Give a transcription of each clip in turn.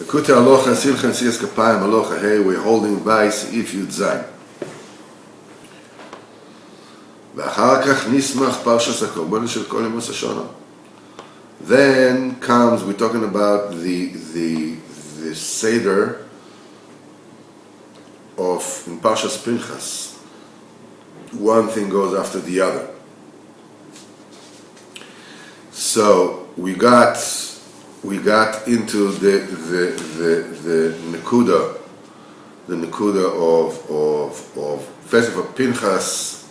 Likutei Aloha Simcha and Siyas Kapayim Aloha. Hey, we're holding by Seif Yud Zayin. ואחר כך נסמך פרשת הקורבן של כל ימות השנה. Then comes, we're talking about the Seder of in Parshas Pinchas. One thing goes after the other. So we got into the nekuda of first of all Pinchas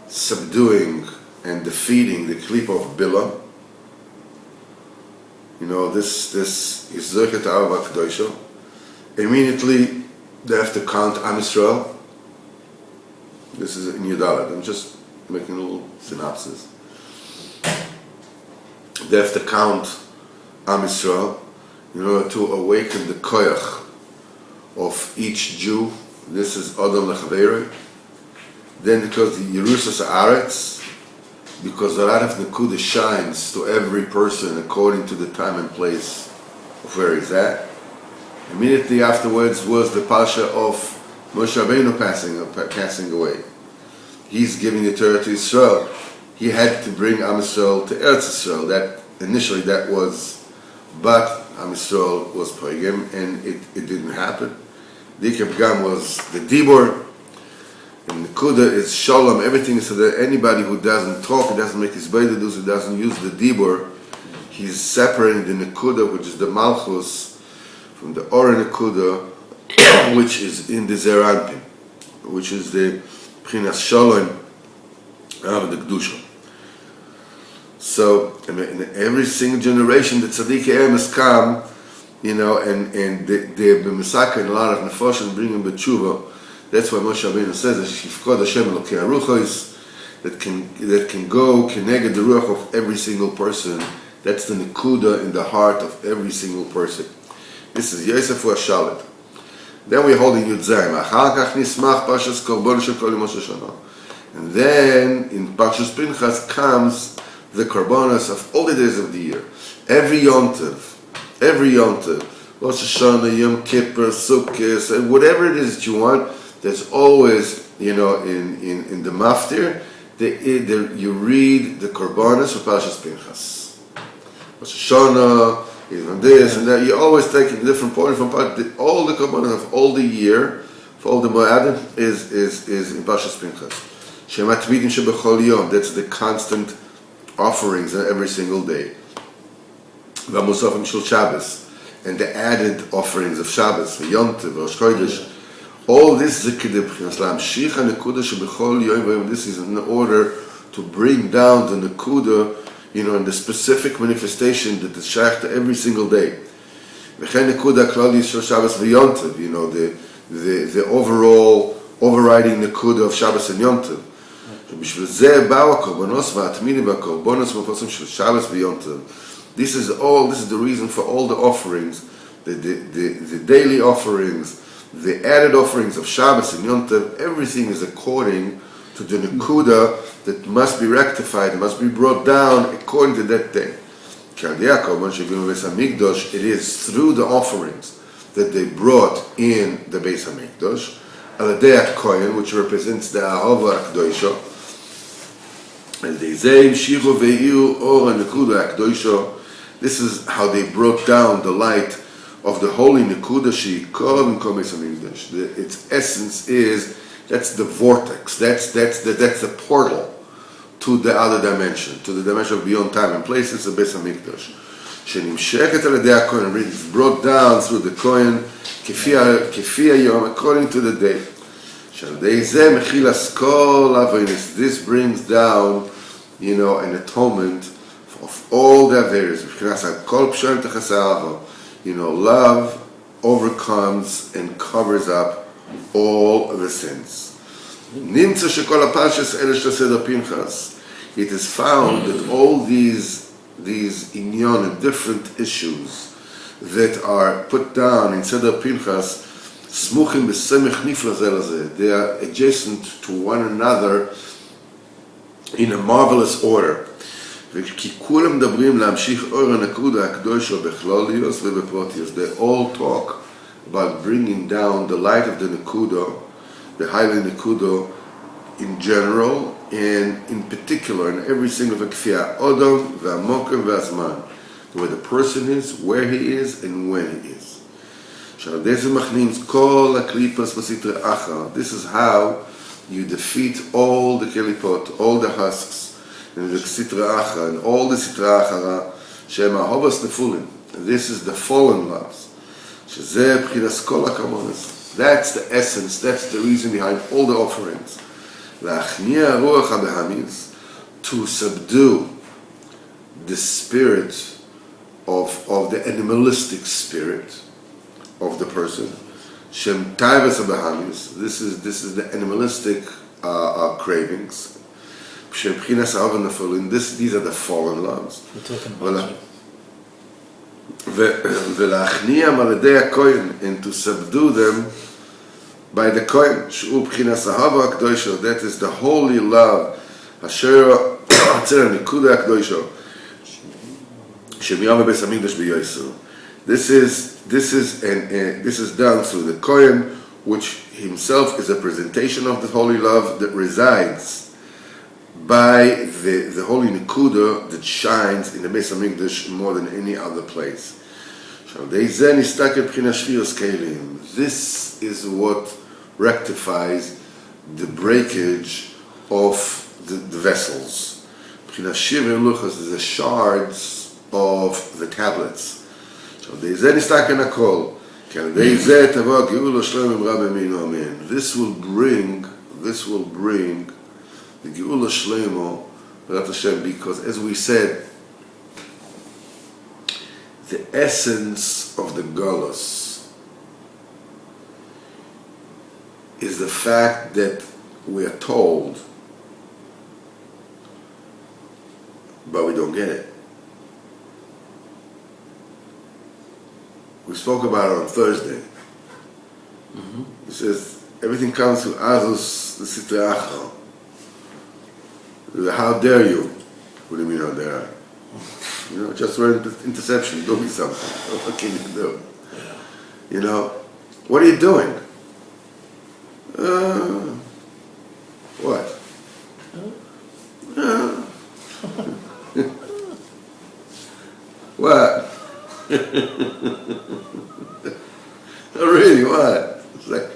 subduing and defeating the clip of Bilam. You know, this is Zochet Arva Kedosha. Immediately they have to count Am Yisrael. This is in Yudalet. I'm just making a little synopsis. They have to count Am Yisrael in order to awaken the koyach of each Jew. This is Adam Lechaveiroi. Then because the Yerusas Aretz, because a lot of Nekuda shines to every person according to the time and place of where he's at. Immediately afterwards was the Pasha of Moshe Rabbeinu passing away. He's giving the Torah to Israel. He had to bring Am Yisrael to Eretz Yisrael. That initially that was, but Am Yisrael was Poigim, and it didn't happen. Dikab Gam was the Dibur. And Nekuda is Shalom, everything is so that anybody who doesn't talk, who doesn't make his Beidadus, who doesn't use the Dibur, he's separating the Nekuda, which is the Malchus, from the Ora Nekuda, which is in the Zeranpin, which is the Pchinas Shalom of the Kedusha. So, in every single generation, the Tzadikei Em has come, you know, and they've been Mesaka and a lot of Nefoshim bringing B'tshuva. That's why Moshe Rabbeinu says that Shifkod Hashem Elokei HaRuchos, that can go connected the ruach of every single person. That's the nekuda in the heart of every single person. This is Yosef Hashalet. Then we're holding Yud Zayin. Achar kach nismach Parshas Korban shel kol yemot shana. And then in Parshas Pinchas comes the korbanos of all the days of the year. Every yontiv, Rosh Hashanah, Yom Kippur, Sukkot, whatever it is that you want. There's always, you know, in the maftir, you read the korbanos of Parshas Pinchas. Rosh Hashanah, even this and that. You always take a different point from all the korbanos of all the year, for all the moadim, is in Parshas Pinchas. Shematmidim shebechol yom. That's the constant offerings every single day. V'musafim shel Shabbos, and the added offerings of Shabbos, Yom Tov, Rosh Chodesh. All this is this is in order to bring down the nekuda, you know, and the specific manifestation that is shaykh to every single day. You know, the overall overriding nekuda of Shabbos and Yom Tov. This is the reason for all the offerings, the daily offerings, the added offerings of Shabbos and Yom Tov. Everything is according to the nekuda that must be rectified, must be brought down according to that day. It is through the offerings that they brought in the Beis HaMikdash, Aladei Kohen, which represents the Ahava Akdoisha, and they say Shiru Veiu Or Nekuda Akdoisha. This is how they brought down the light of the holy Nekuda Sheikol and Kol Beis HaMikdash. Its essence is, that's the vortex, that's the portal to the other dimension, to the dimension of beyond time and place. It's the Beis HaMikdash. Shenimsheket al Yedei HaKohen, it's brought down through the Kohen, Kefi Hayom, according to the day. Shalei Zeh Mechilas Kol Avonos. This brings down, you know, an atonement of all the Averos. Kol Pshoim Techas Ha'ava. You know, love overcomes and covers up all the sins. Nimtza shekol ha'parshas ele shel Seder Pinchas. It is found that all these inyan, different issues that are put down in Seder Pinchas, smuchim b'semich nifla ze lezeh. They are adjacent to one another in a marvelous order. וכי כולם מדברים להמשיך אור הנקודה הקדושה בכלליוס ובפרוטיוס. They all talk about bringing down the light of the Nekuda, the highly Nekuda in general, and in particular in every single Kfiyah Odom, V'amokim, V'azman, where the person is, where he is, and when he is. This is how you defeat all the kelipot, all the husks, and the sitra acha, and all the sitra achara, shema hovas nefulim. This is the fallen loves. That's the essence, that's the reason behind all the offerings. To subdue the spirit of the animalistic spirit of the person. Shem taivas abahamis. This is the animalistic cravings. Shem pchinas ha'ava nefulin. These are the fallen loves. We're talking about Velachniam aladei hakohen, and to subdue them by the kohen. Shu pchinas ha'ava hakdosha. That is the holy love. Asher atzera nikuda hakdosha. Shem yom beis hamikdash b'yoysu. This is done through the Kohen, which himself is a presentation of the holy love that resides by the holy Nekuda that shines in the Beis HaMikdash more than any other place. This is what rectifies the breakage of the vessels. The shards of the tablets. This will bring the Geula Shlemo, because as we said, the essence of the Galus is the fact that we are told, but we don't get it. We spoke about it on Thursday. Mm-hmm. It says everything comes to Azus the Sitra Achal. How dare you? What do you mean how dare I? Just for interception, do me something. What can you do? What are you doing? What? What? Oh, really? What? It's like,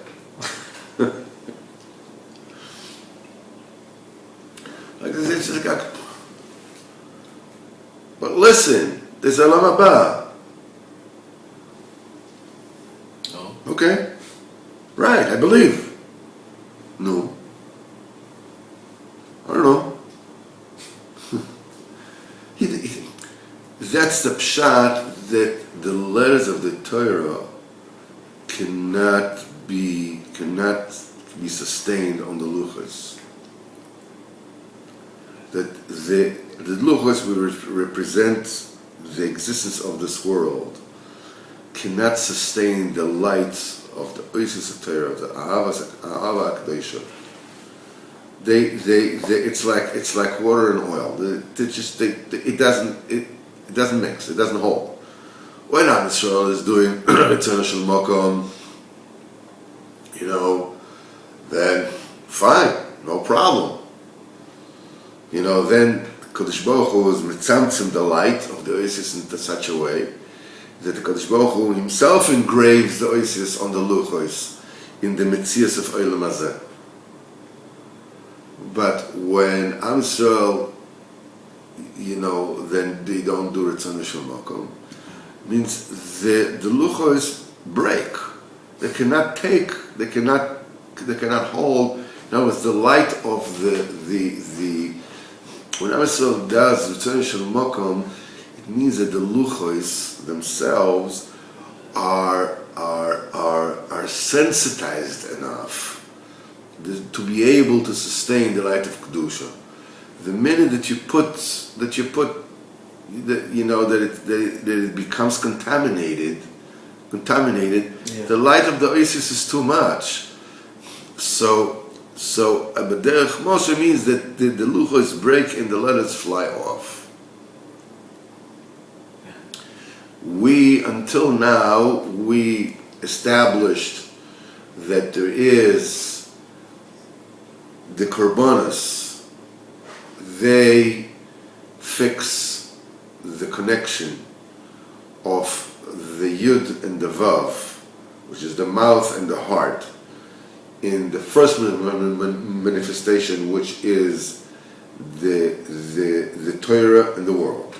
it's just like, but listen, there's Olam Haba. Oh. Okay, right? I believe. No, I don't know. That's the pshat that the letters of the Torah cannot be sustained on the luchos. That the luchos will represent the existence of this world, cannot sustain the light of the oasis of Torah, the ahava akdosha. It's like water and oil. It doesn't mix. It doesn't hold. When Am Yisrael is doing Etzana Shel Mokom, then fine, no problem. Then Kodesh Baruch Hu is mitzamtzim the light of the oasis in such a way that the Kodesh Baruch Hu himself engraves the oasis on the luchos in the metzias of Olam Hazeh. But when Am Yisrael, then they don't do Etzana Shel Mokom, means the luchos break. They cannot hold. In other words, the light of the when Am Yisrael does Etzana Shel Mokom, it means that the luchos themselves are sensitized enough to be able to sustain the light of Kedusha. The minute that it becomes contaminated, the light of the oasis is too much. So B'derech Moshe means that the luchos break and the letters fly off. until now, we established that there is the korbanos, they fix the connection of the Yud and the Vav, which is the mouth and the heart, in the first manifestation, which is the Torah and the world.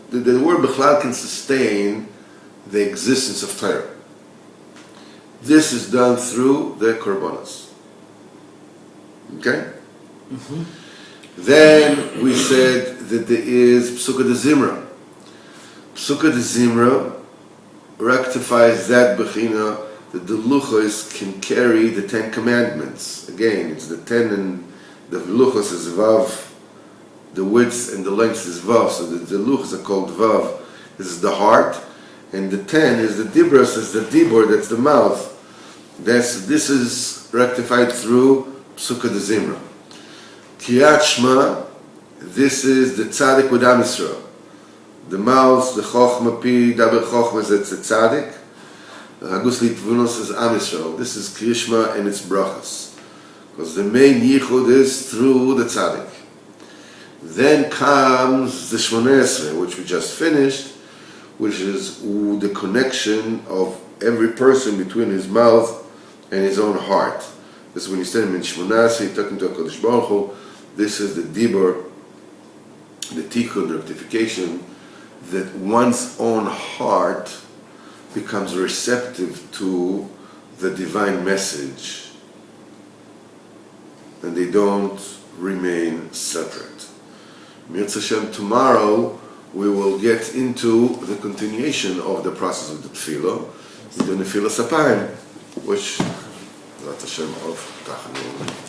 The word Bechlal can sustain the existence of Torah. This is done through the korbanos. Okay? Mm-hmm. Then we said that there is Psukkah de Zimra. Psukkah de Zimra rectifies that Bechina that the Luchos can carry the 10 Commandments. Again, it's the 10 and the Luchos is Vav, the width and the length is Vav, so the Luchos are called Vav. This is the heart, and the 10 is the Dibros, is the Dibor, that's the mouth. This is rectified through Psukkah de Zimra. Kriyat Shema, this is the Tzaddik with Am Yisrael. The mouth, the Chochma, Pi, Daber Chochma, that's the Tzaddik. Agus Litvunos is Am Yisrael. This is Kriyat Shema and its brachas. Because the main yichud is through the tzaddik. Then comes the Shmoneh Esrei, which we just finished, which is the connection of every person between his mouth and his own heart. This is when you stand in Shmoneh Esrei, you're talking to HaKadosh Baruch Hu. This is the dibur, the tikkun, the rectification, that one's own heart becomes receptive to the divine message, and they don't remain separate. Mirz Hashem, tomorrow we will get into the continuation of the process of the tefillah, the Nefilas Apayim, which, Mirz Hashem, of Tachanu.